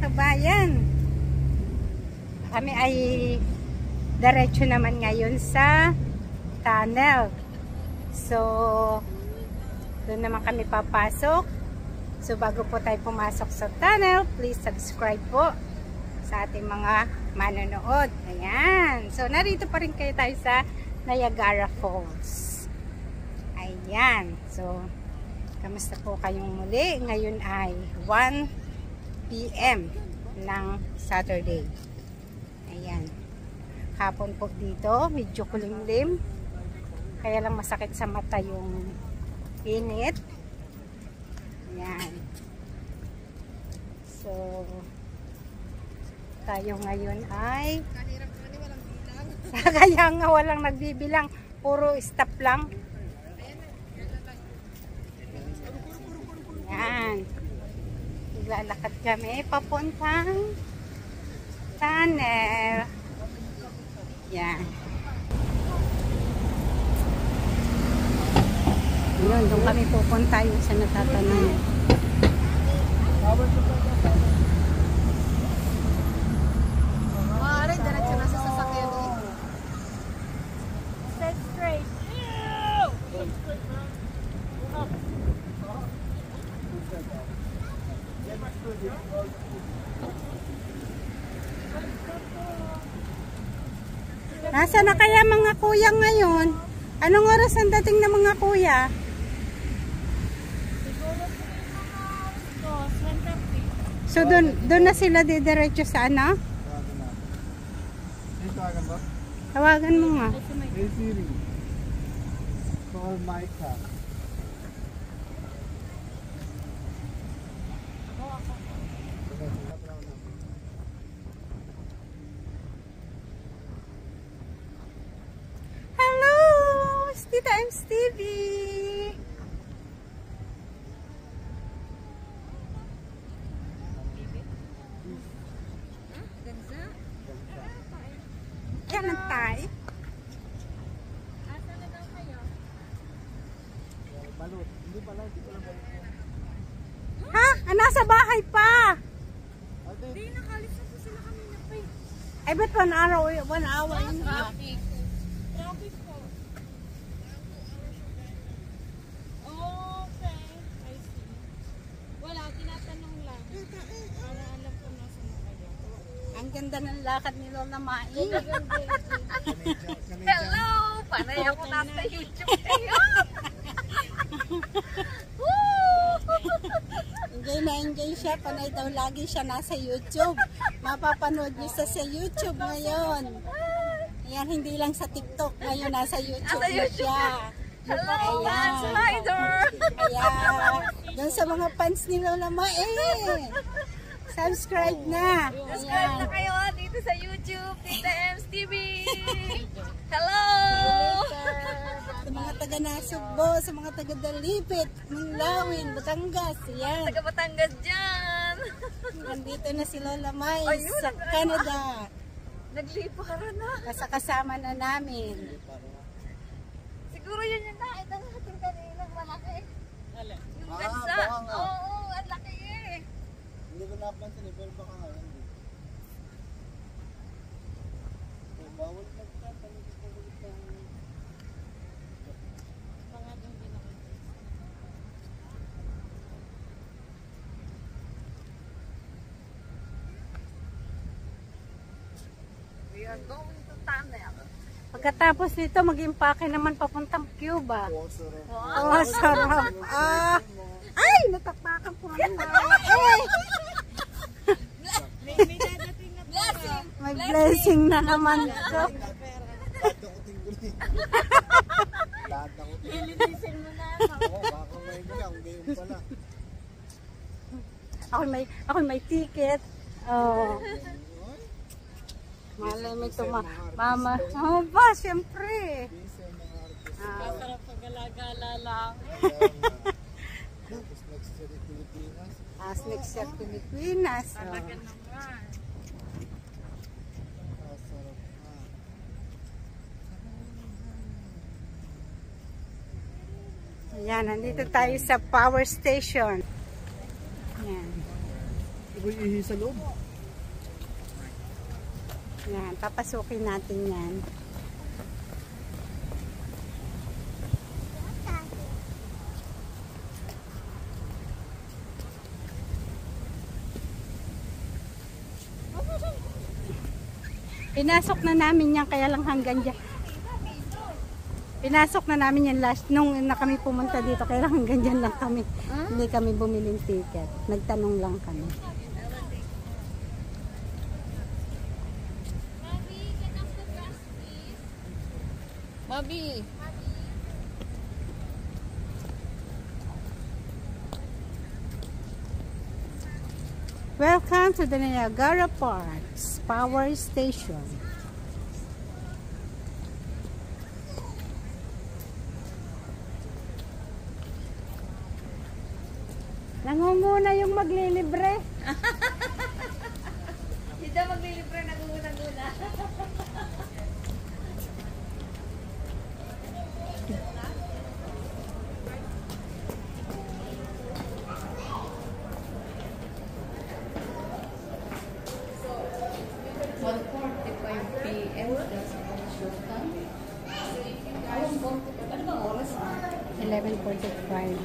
kabayan. Kami ay diretso naman ngayon sa tunnel. So, doon naman kami papasok. So, bago po tayo pumasok sa tunnel, please subscribe po sa ating mga manonood. Ayan. So, narito pa rin kayo tayo sa Niagara Falls. Ayan. So, kamusta po kayong muli? Ngayon ay 1 PM ng Saturday. Ayan. Hapon po dito, medyo kulimlim. Kaya lang masakit sa mata yung init. Ayan. So, tayo ngayon ay kaya nga walang nagbibilang. Puro stop lang. Ayan. Naglalakad kami papuntang tunnel. Yan. Yun, doon kami pupunta yung sa natatanong. Maaari, diretso na sa sasakyan eh. Set straight. Nasaan na kaya mga kuya ngayon? Anong oras ang dating ng mga kuya? So doon na sila didiretso sa ano? Tawagan mo nga. Hey Siri, call Micah. Hello! Tita M. Stevie! Yan ang tayo. Asa na daw kayo? Balot, hindi pala, hindi pala balot. Ha? Nasa bahay pa! Hindi, nakalis na po sila kanina pa eh. Ay, ba't 1 hour? 1 hour yun ha? Traffic. Traffic po. Okay. I see. Wala, tinatanong lang. Para alam ko nasa na kayo. Ang ganda ng lakad ni Lola Mai. Hello! Panay ako nasa YouTube kayo. Enjoy na enjoy siya. Panay daw lagi siya nasa YouTube. Mapapanood niyo sa YouTube ngayon. Ayan, hindi lang sa TikTok. Ngayon nasa YouTube na siya. Hello, Lance Rider! Kaya, doon sa mga fans ni Lola Mai, subscribe na. Subscribe na kayo dito sa YouTube, Tita M's TV. Hello! Sa mga taga Nasugbo, sa mga taga Dalipit, Manglawin, Batangas. Ayan. Taga Batangas dyan. Nandito na si Lola Mai Ayun, sa Canada. Naglipara na. Kasama na namin. Siguro yun yung nakita natin kaninang malaki. Yung gansa. baka nga. Oo, ang laki eh. Hindi ko napansin eh, pero baka nga yan. Bawal magtatanong sa ulit ng... We are going to tunnel. Pagkatapos nito, mag-impake naman papuntang Cuba. Oh, sarap. Oh, sarap. Ah. Ay, natapakan po ang mga. May dadating na blessing. May blessing na naman ito. Lahat ako tinggulin. Lahat ako tinggulin. Lilinisin mo na. Oo, baka may bilang, ngayon pala. Ako may ticket. Oh. Malay mo ito, mama. Oh, ba, siyempre. Masarap pag-alagala lang. Tapos next year in Pilipinas. Next year, Pilipinas. Talaga naman. Sarap na. Ayan, nandito tayo sa power station. Ayan. Ako'y ihi sa loob. Yan, papasukin natin yan. Pinasok na namin yan, kaya lang hanggang dyan. Pinasok na namin yan last, nung na kami pumunta dito, kaya lang hanggang dyan lang kami. Hindi kami bumiling ticket. Nagtanong lang kami. Mabi. Welcome to the Niagara Parks Power Station. Nangunguna yung maglilibre. Hindi daw maglilibre, naguguna-guna. PM, that's show time. Ano bang oras? 11:45.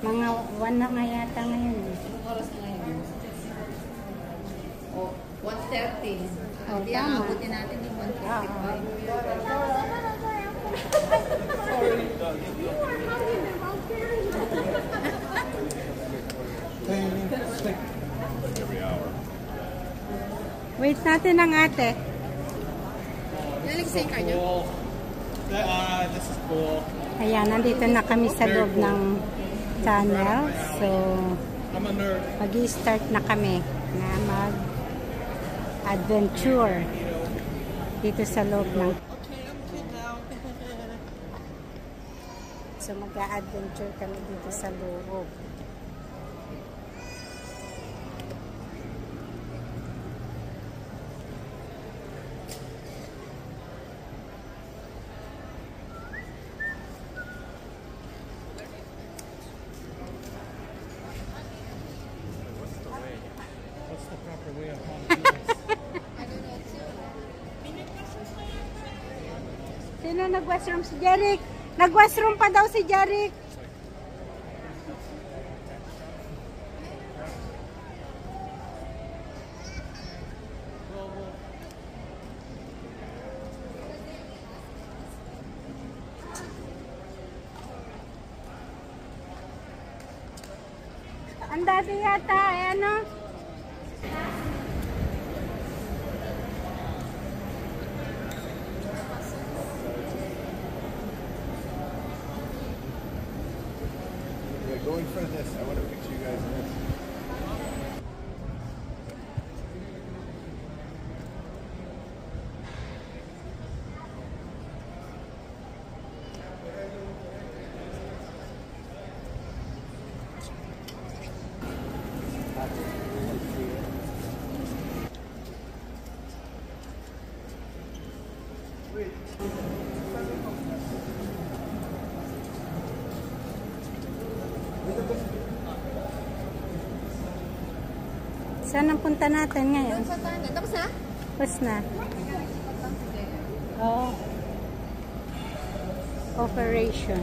Mga 1 na nga yata ngayon. Anong oras na ngayon? O, 1:30. Oh, Hindi tama. abutin natin yung 1:35. Wait natin ang ate. Naligsay ka niyo? Cool. This is cool. Ayan, nandito na kami sa loob ng tunnel. So, I'm a nerd. mag-i-start na kami na mag-adventure dito sa loob ng... So, mag-a-adventure kami dito sa loob. What's the proper way of how to do this? Sino nag-washroom? Si Jeric. Nag-washroom pa daw si Jeric. Ang dati yata, ano? Yeah, go in front of this. I want to picture you guys in this. Saan ang punta natin ngayon? Sa tanan. Tapos na? Tapos na. Oh. Operation.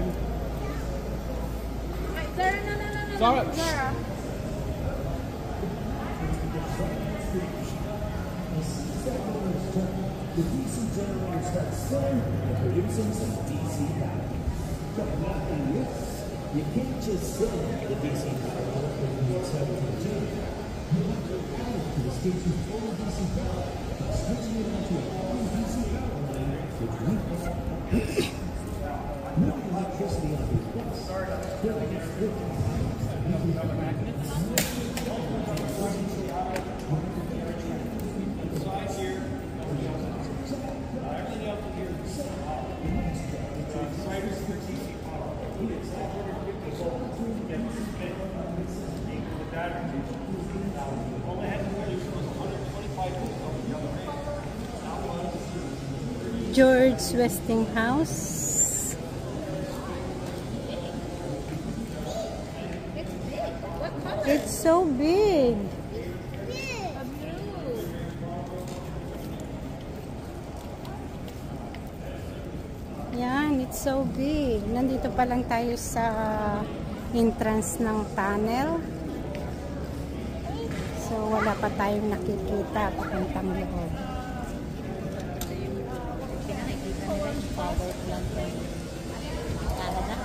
Zara, no. Zara. Zara. The DC generators that sun and producing some DC power. But nothing this, you can't just send the DC power when you need something to do. You have to add it to the station's full DC power by switching it onto a common DC power line with weakness. Moving electricity on these bus, building its George Westinghouse. It's so big. It's so big. Nandito pa lang tayo sa entrance ng tunnel. So, wala pa tayong nakikita papuntang loob. Power plant ng Canada.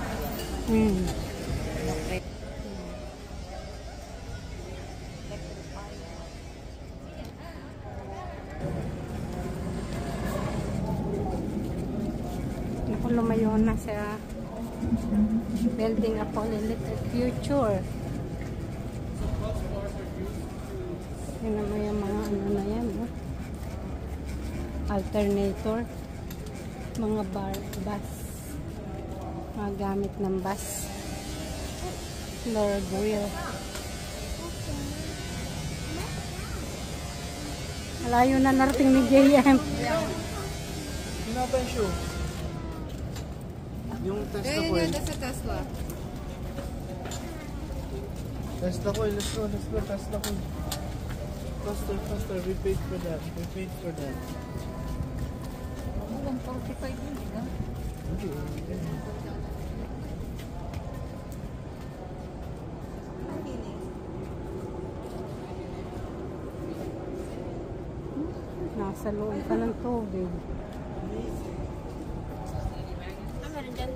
Naku, lumayo na sa building upon electric future. Yun naman yung mga ano na yan, oh. Alternator, mga bus, mga gamit ng bus, floor grill. Malayo na narating ni JM. Sino ba yung shoe? Yung Tesla ko eh. Sa Tesla. Tesla ko eh. Let's go. Tesla ko. Faster. We paid for that. Oh, 145 yun, di ba? Nasa loob ka ng tubig. Meron dyan.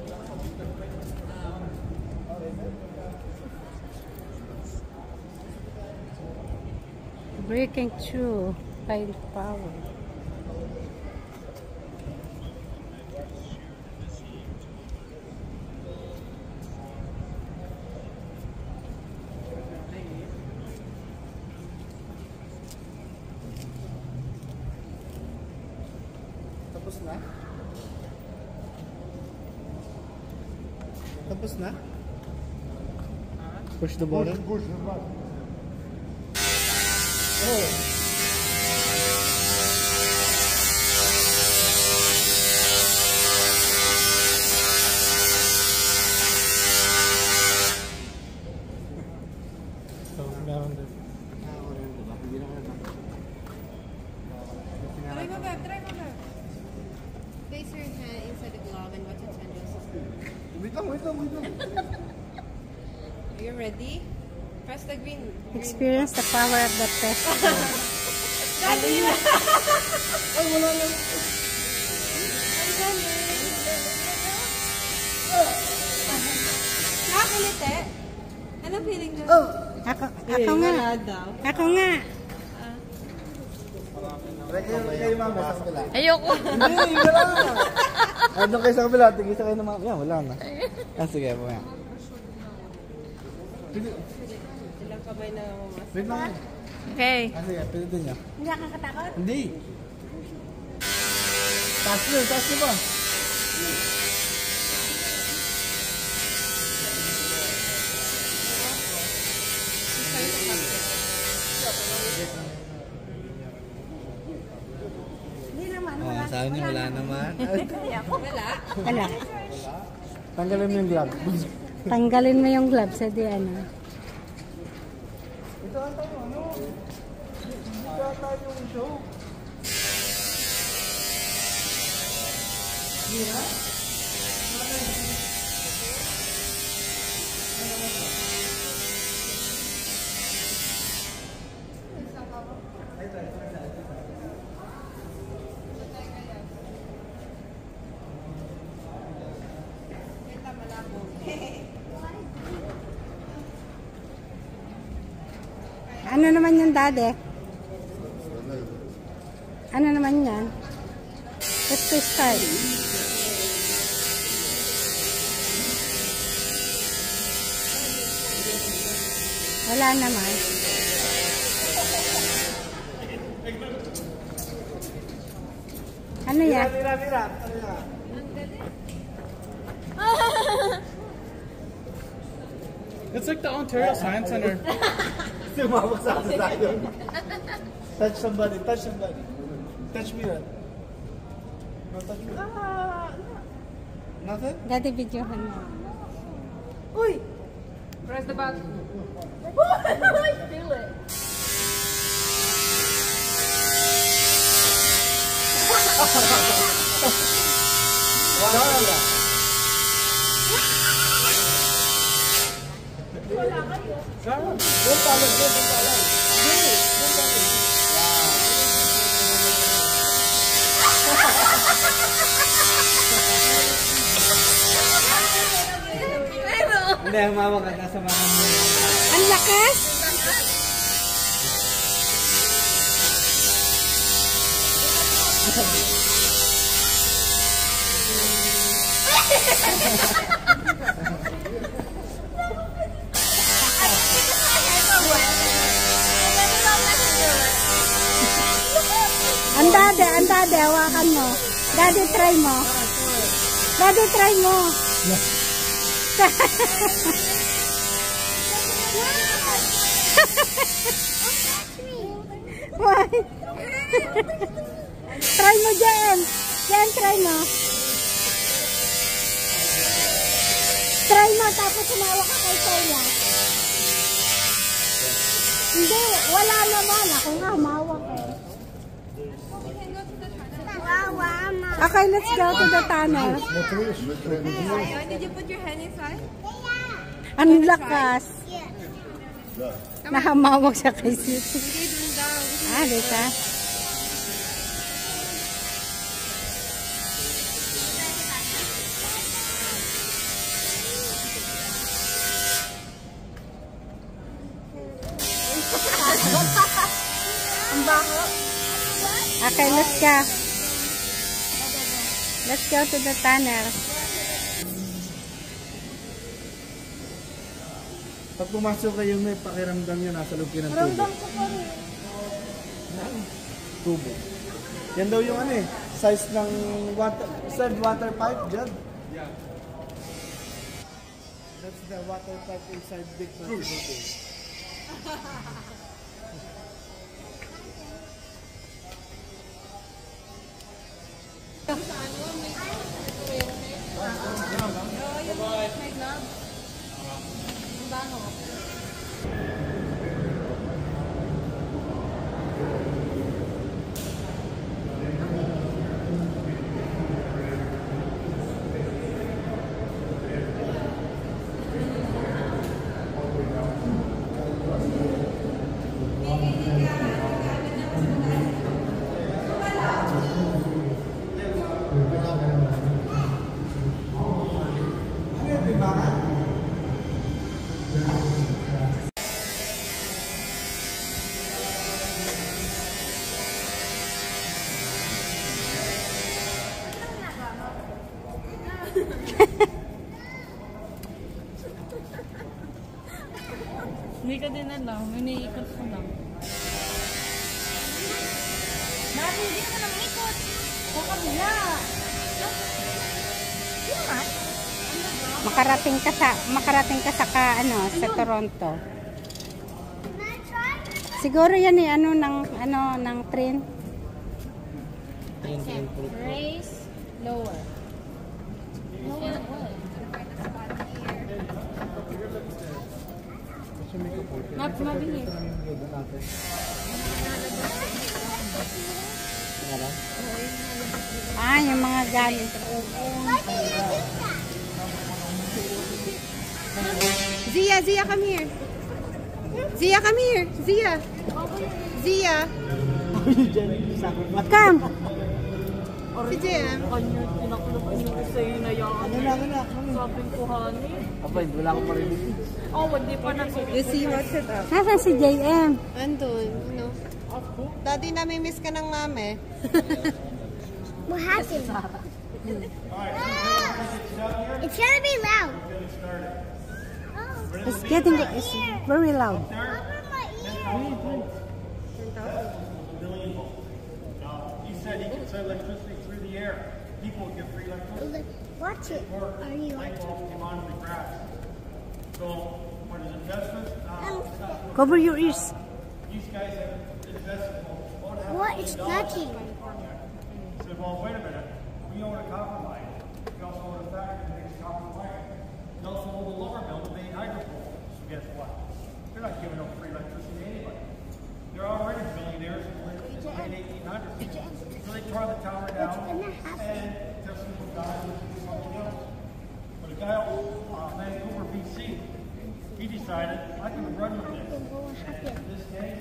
Breaking through by power. Tapos na? Push the button? Push the button. So, meron din. Try mo, Beb. Place your hand inside the glove and watch it changes. Wait lang. Are you ready? Press the green. Experience the power of the Tesla. Ay, wala lang. Nakakalite? Anong feeling mo? Ako nga. Ako nga. Kayo mama sa kabila. Ayoko. Hindi, wala na. Doon kayo sa kabila. Tigisa kayo naman. Yan, wala na. Sige po yan. Ilang kamay na mamas. Wait lang. Okay. Sige, pilitin niyo. Hindi ka kakatakot? Hindi. Taas nyo ba? Hindi naman. Oh, sabi niyo wala naman. Wala. Tanggalin mo yung glove. Tanggalin mo yung gloves. Di ano. Ito ang tayo, ano? Ito ang tayo yung show. Ano naman yan, Dade? Ano naman yan? Let's to start. Wala naman. Ano yan? Mira. It's like the Ontario Science Center. Sumabak sa akin tayo. Touch somebody. Touch me that. No, touch me. Nothing? Dade, videohan mo. Uy! Press the button. I feel it. Wala. Hindi, humawa ka. Nasa mga mo. Ang lakas! Ang dade, hawakan mo. Daddy, try mo. Daddy, try mo. Why? Try mo, Jen. Jen, try mo. Try mo, tapos sumawa ka kay Soya. Hindi, wala naman. Ako nga, humawak eh. Okay, let's go to the tunnel. Did you put your hand inside? Ang lakas. Nahamawag siya kay Siti. Ah, dito. Ang baho. Okay, let's go. Let's go to the tunnel. Pag pumasok kayo, may pakiramdam nyo nasa loob kayo ng tubo. Ramdam ko pa rin. Tubo. Yan daw yung ano eh, size ng water pipe dyan. Yeah. That's the water pipe inside big cruise. Hindi ka din alam, iniikot ko lang. Bakit hindi ka lang ikot? Sa kabila. Makarating ka sa Toronto. Siguro yan eh ng train. Raise lower. Lower what? Mabili. Ah, yung mga galing. Zia, come here. Zia, come here. Zia. Come. Si Jem. Sabi ko, honey. Abay, wala ko pa rin. Oh, hindi pa nag-see. You see what's it up? Nasaan si JM? Andun, Daddy, nami-miss ka ng mami. What happened? It's gonna be loud. It's very loud. Over my ear. He said he could send electricity through the air. People would get free electricity. Watch it. Are you Light watching? bulbs came on the grass. So, what is investment? Cover your ears. These guys have invested about $1.5 What? It's million nothing. in California. Said, well, wait a minute. We own a copper mine. We also own a factory that makes copper wire. We also own the lumber mill that made hydropower. So guess what? They're not giving up free electricity to anybody. They're already billionaires in the late 1800s. So they tore the tower down What's gonna happen? and just people died and do something else. But a guy see. He decided, I can run with this. And this day,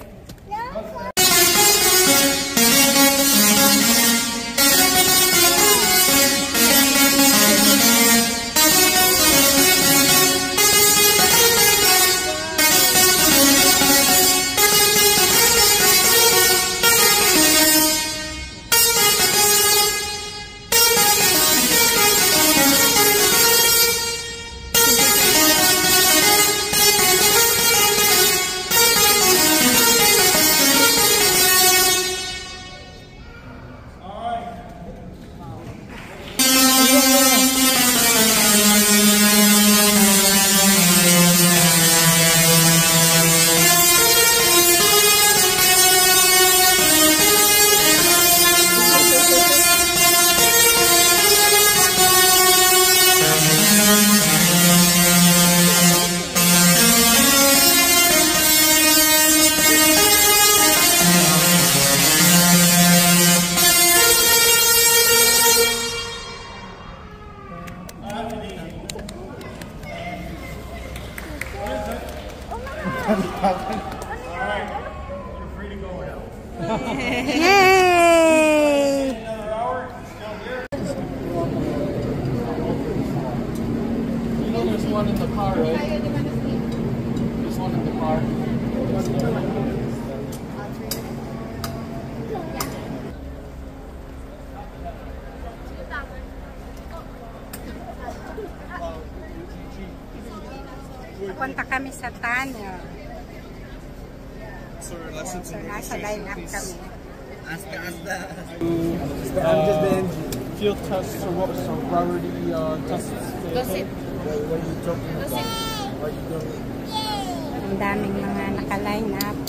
you're free to go now. Yay! Another hour, still here. You know there's one in the car, right? There's one in the car. Punta kami sa tunnel. So we're less So, nasa line up kami. Field tests or what? So gravity tests. Gossip. Ang daming mga naka-line up.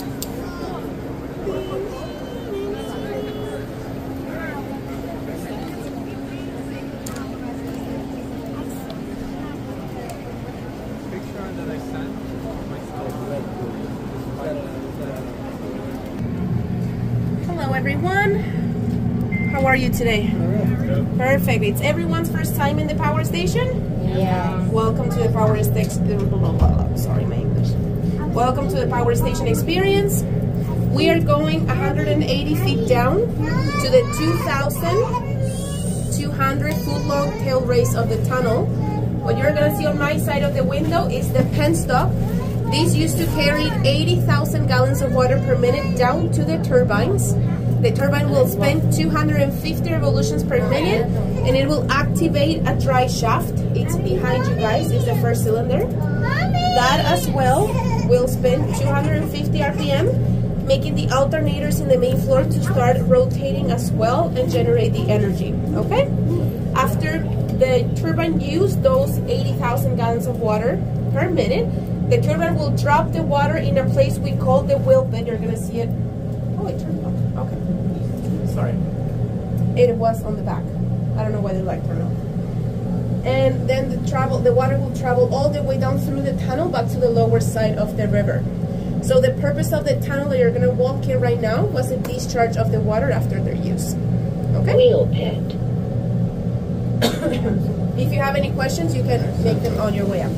Picture that I sent. Hello everyone. How are you today? Perfect. It's everyone's first time in the power station? Yeah. Welcome to the power station. Sorry, my English. Welcome to the power station experience. We are going 180 feet down to the 2,200 foot long tail race of the tunnel. What you're gonna see on my side of the window is the penstock. These used to carry 80,000 gallons of water per minute down to the turbines. The turbine will spend 250 revolutions per minute and it will activate a dry shaft. It's behind you guys, it's the first cylinder. That as well will spin 250 RPM, making the alternators in the main floor to start rotating as well and generate the energy, okay? After the turbine used those 80,000 gallons of water per minute, the turbine will drop the water in a place we call the wheel bed. You're gonna see it. Oh, it turned off. Okay. Sorry. It was on the back. I don't know why the light turned off. And then the water will travel all the way down through the tunnel back to the lower side of the river. So the purpose of the tunnel that you're gonna walk in right now was the discharge of the water after their use. Okay? Wheel pit. If you have any questions, you can make them on your way up.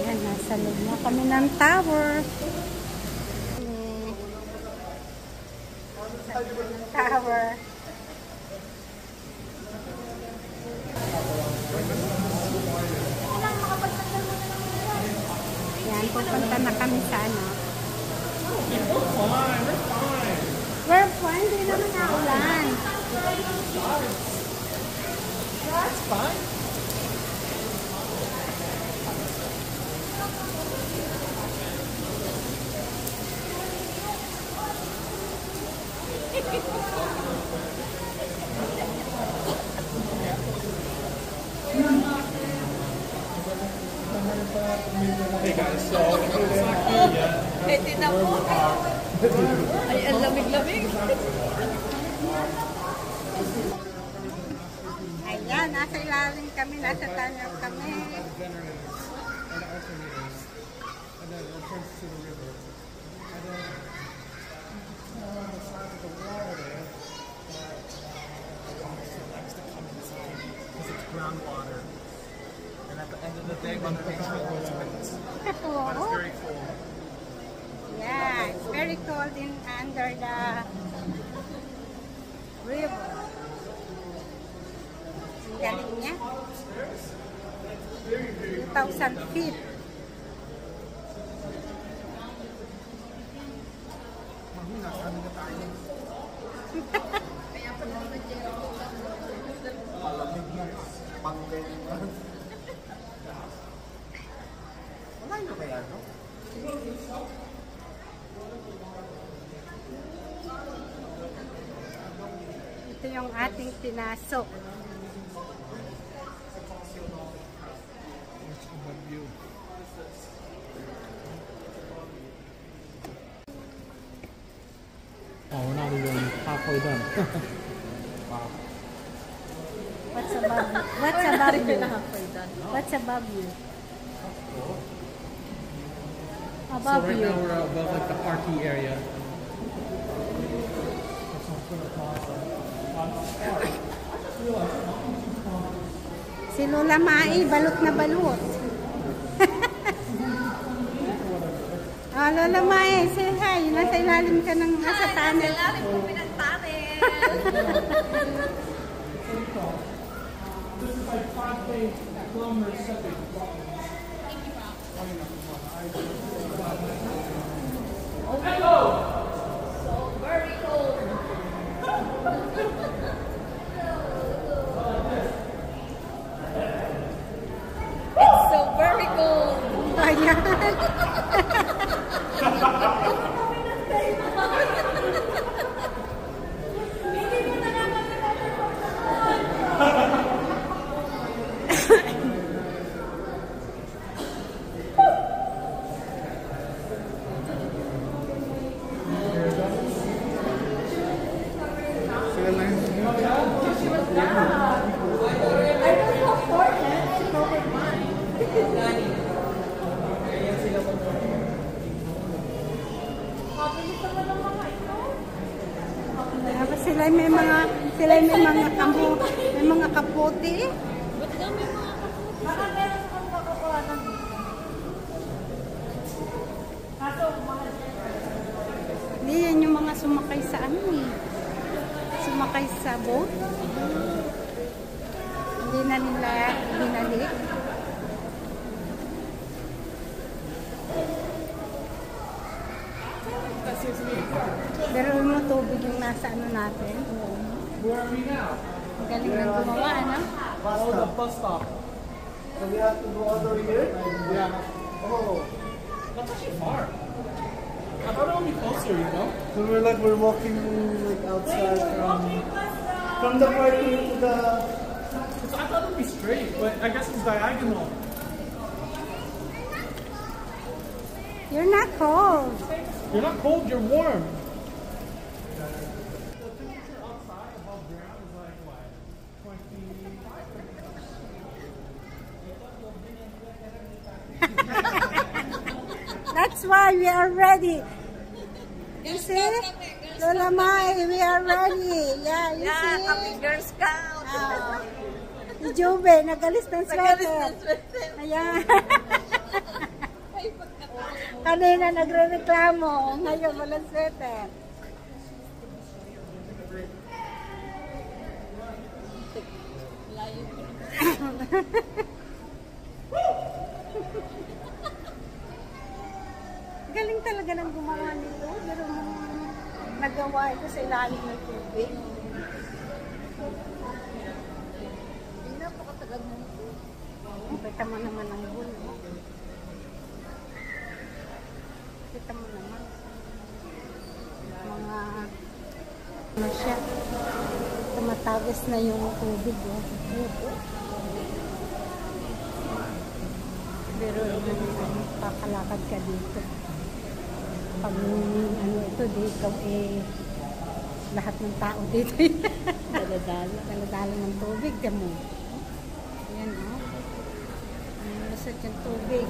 Ayan, nasa loob na kami ng tower. Tower. Yan, pupunta na kami sa ano. We're fine. Hindi naman naulan. That's fine. Hey guys, so it's not here yet. Ay, ang lamig-lamig. Ayan, nasa ilalim kami, nasa tunnel kami. And then it turns to the river. And then on the side of the wall there, Oo. Yeah, it's very cold in under the river. Ang galing niya. 2,000 feet. Ito yung ating pinasok. Oh, we're not even halfway done. What's above you? What's above you? What's above you? Above So right you. now we're above like the party area. Si Lola Mai, balot na balot. Ah, Lola Mai, say hi. Nasa ilalim ka ng nasa tunnel. Ilalim ko pinagtanil. This is like 5 kilometers septic. Very cold. It's so very cold. Ayan. Sila may mga kapote. Hindi yan yung mga sumakay sa ano eh. Sumakay sa boat. Hindi na nila binalik. Pero yung tubig yung nasa ano natin. Where are we now? Ang galing ng gumawa, ano? Oh, the bus stop. So we have to go all the way here? Yeah. Oh. That's actually far. I thought it would be closer, you know? So we're walking like outside from the party to the... I thought it would be straight, but I guess it's diagonal. You're not cold. You're not cold, you're warm. That's why we are ready. You see? Lola Mai, we are ready. Yeah, you Yeah, see? kami Girl Scout. Si Jube, nagalis ng sweater. Ayan. Kanina nagre-reklamo. Ngayon walang sweater. Galing talaga ng gumawa nito. Pero nagawa ito sa ilalim ng tubig. Napakatagal na ito. Kita mo naman ang gulo. Kita mo naman. Mga ano siya. Tumatagos na yung tubig. Oh. Pero pakalakad ka dito. Pag ano ito dito lahat ng tao dito daladala ng tubig mo. Ayan o. Lusot yung tubig.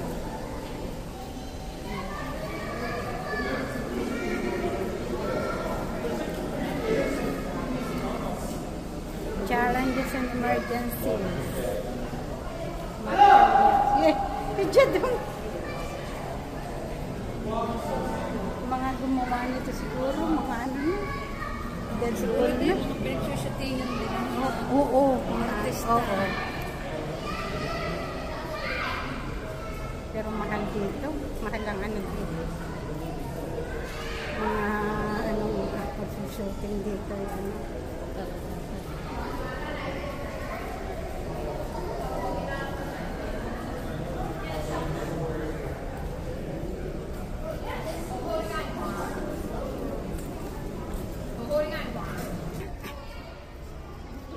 Challenges and emergencies. Yeah. siya doon. Mga gumawa nito siguro, mga ano yun. Then siguro na. Pinagsushootingan din. Oo. Artista. Oo. Pero mahal dito. Mahal lang ano dito. Mga anong pag-shooting dito. Ano.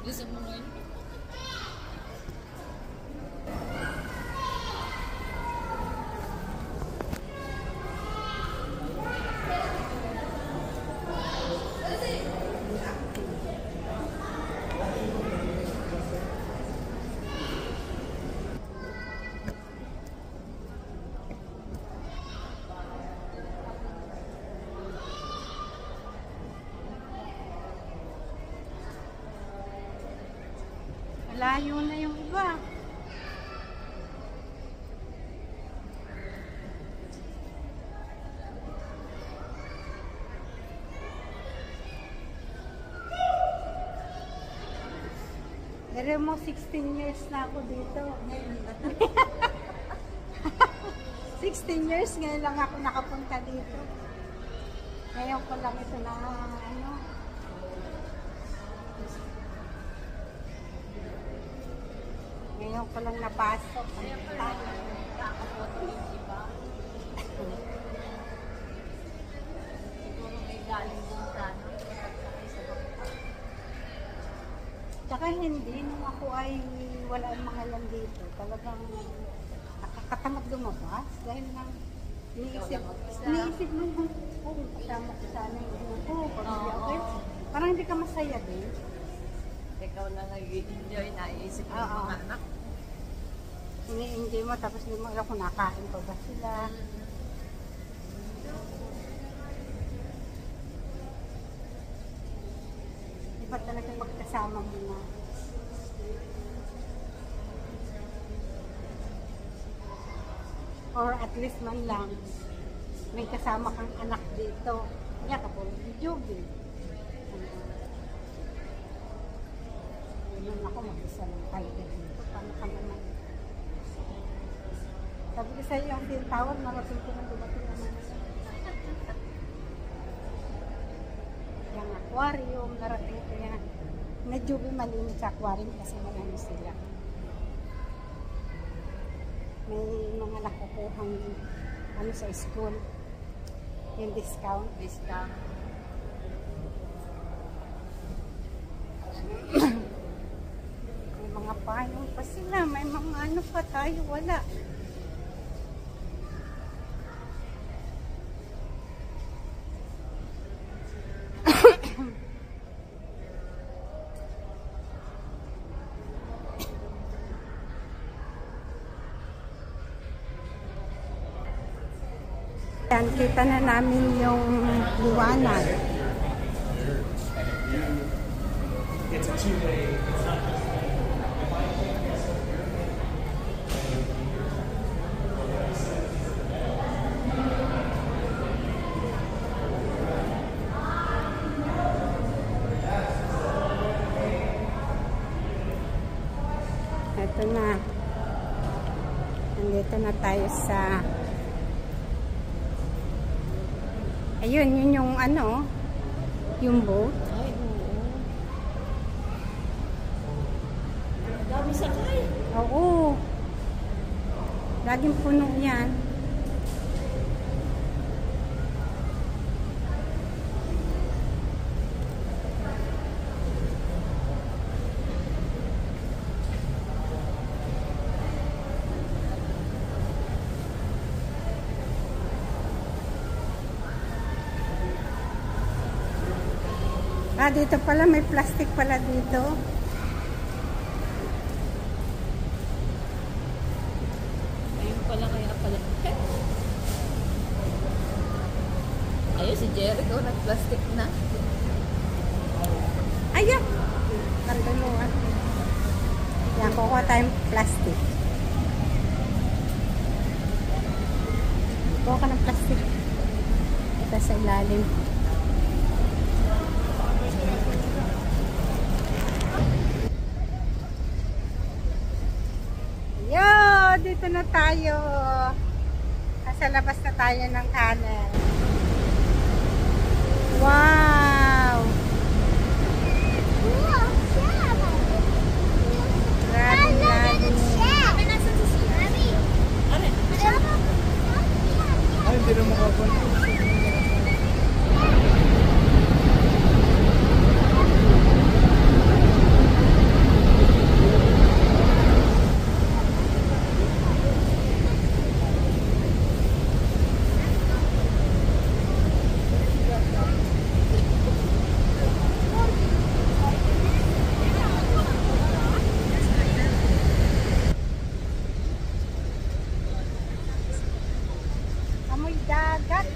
Gusto mo ngayon? Layo na yung iba. Pero mo 16 years na ako dito. 16 years ngayon lang ako nakapunta dito. Ngayon ko lang ito na ano. Ngayon ko lang napasok. Siguro may galing doon sa ano. Tsaka hindi, nung ako ay wala ang mga yan dito, talagang nakakatamad lumabas dahil nang iniisip mo yung kasama ko sana yung grupo, pamilya ko. Parang hindi ka masaya din. Ikaw na nag-enjoy na iisip mo yung mga anak. Ini-enjoy mo tapos hindi mo alam kung nakain pa ba sila. Iba talaga magkasama mo na. Or at least man lang may kasama kang anak dito. Kaya kapag Joby. Yun ako mag-isa ng kayo dito. Paano ka naman? Sabi ko sa iyo, yung tintawag, narating ko na dumating naman. Yung aquarium, narating ko yan. Medyo malinis sa aquarium kasi marami sila. May mga nakukuhang ano sa school. Yung discount. May mga payong pa sila. May mga ano pa tayo. Wala. Yan, kita na namin yung liwanag. It's a two-way. Ito na. Nandito na tayo sa ayun, yun yung ano, yung boat. Ay, oo. Dami sakay. Oo. Laging puno yan. Ah, dito pala, may plastic pala dito. Ayun pala kaya pala. Ayun si Jericho, nag-plastic na. Ayan! Nagdaluan. Yan, kukuha tayong plastic. kasi. Ito sa ilalim. Yo, dito na tayo. Nasa labas na tayo ng tunnel. Wow! Grabe, grabe. Ay, hindi na makapunta. Amoy dagat.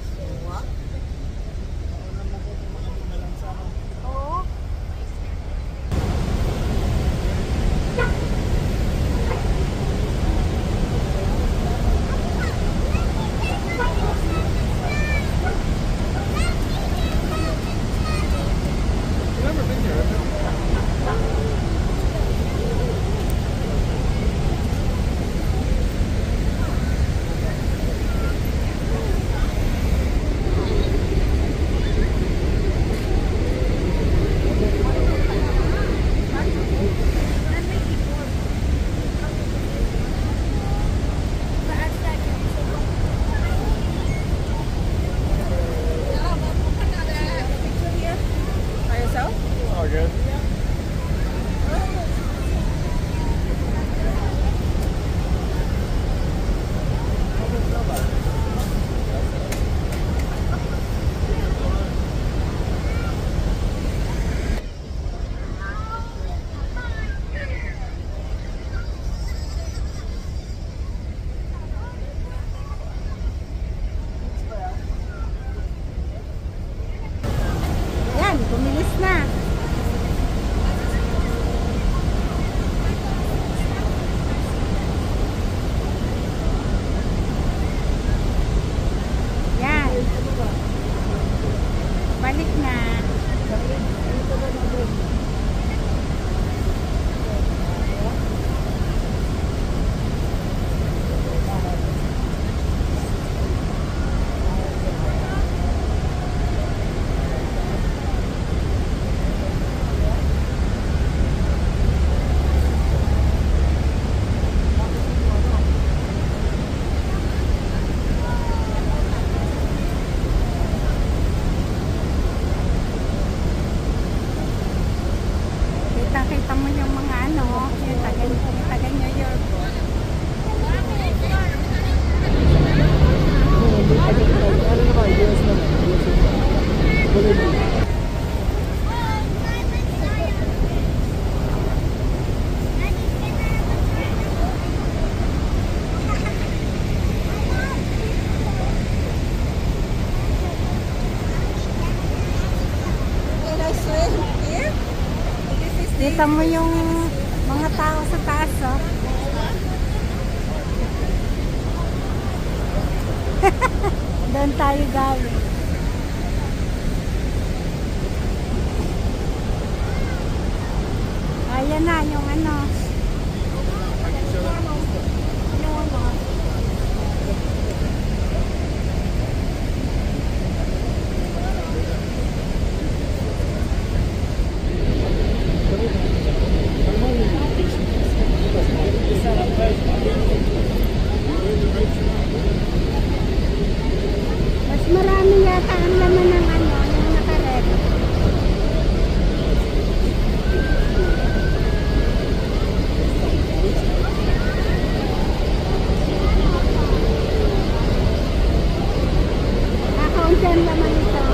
Oo. Oh, good. Yan, bumilis na. Yan. Balik na. Kita mo yung mga ano, yung taga New York. Kita mo yung mga tao sa taas, oh. Doon tayo galing. Ayan na yung ano. Mas marami yata ang laman ng ano, yung nakared. Kakaunti ang laman ito.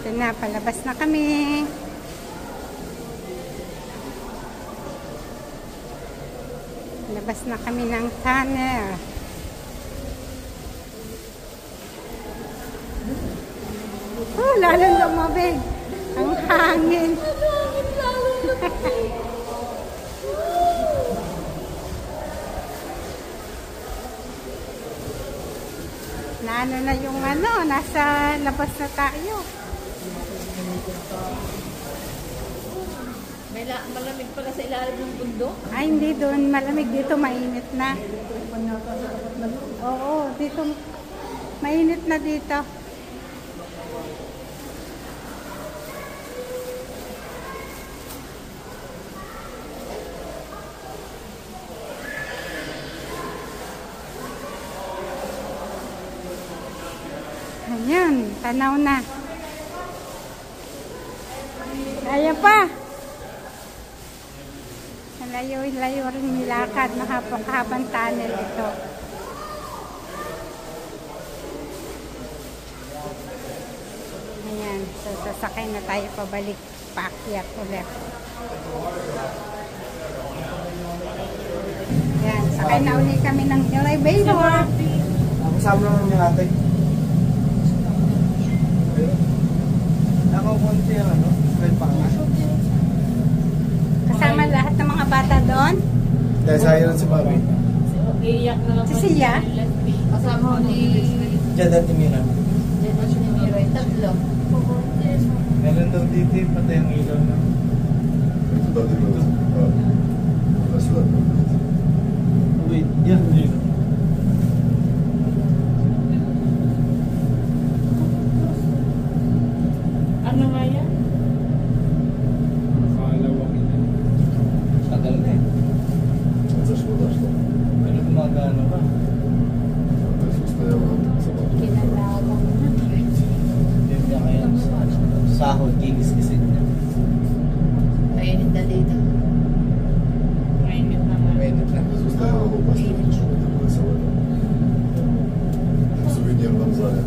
Ito na, palabas na kami. Labas na kami ng tunnel. Oh, lalong lumabig. Ang hangin. Na ano na yung ano, nasa labas na tayo. Malamig pala sa ilalim ng bundok. Ay, hindi doon. Malamig dito, mainit na. Oo, dito, mainit na dito. Ayan, tanaw na. Ayan pa. Layo rin nilakad, mahabang tunnel ito. Ayan, so sasakay na tayo pabalik, paakyat ulit. Ayan, sakay na ulit kami ng elevator. Kasama naman yung ate. Ako konti yung ano, friend pa nga. Kasama lahat ng mga bata doon. Dahil sa'yo lang si Bobby. Iiyak na lang. Si Sia. Kasama ko ni Diyan dati Mira. Miroy. Tatlo. Meron daw dito yung patay ang ilaw na. Ito daw dito. That's right. Wait, yan. Dito. Ano nga yan? Tagal na eh. Зашło. Pero gumagano pa. Десь стояла собака. Kinalawang na. Hindi niya kaya sahod, kinis-kisin niya. Mainit na dito. Mainit na nga. Mainit lang. Внизу стояла лопасть. Рисовали. В сувенирном зале.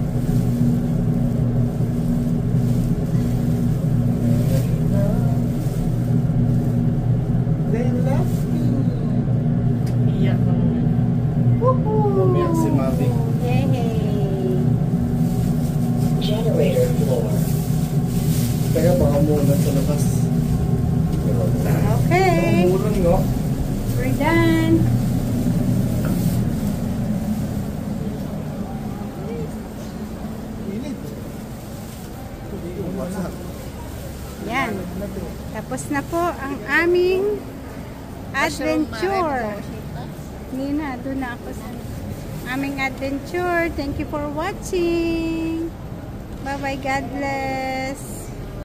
They left me. Iiyak na naman. Umiyak si Mami. Yay! Generator floor. Teka, baka muna sa labas. Okay, Murong no? we're done. Init. Wasak. Yan. Tapos na po ang aming adventure. Nina, doon na ako sa aming adventure. Thank you for watching. Bye-bye. God bless.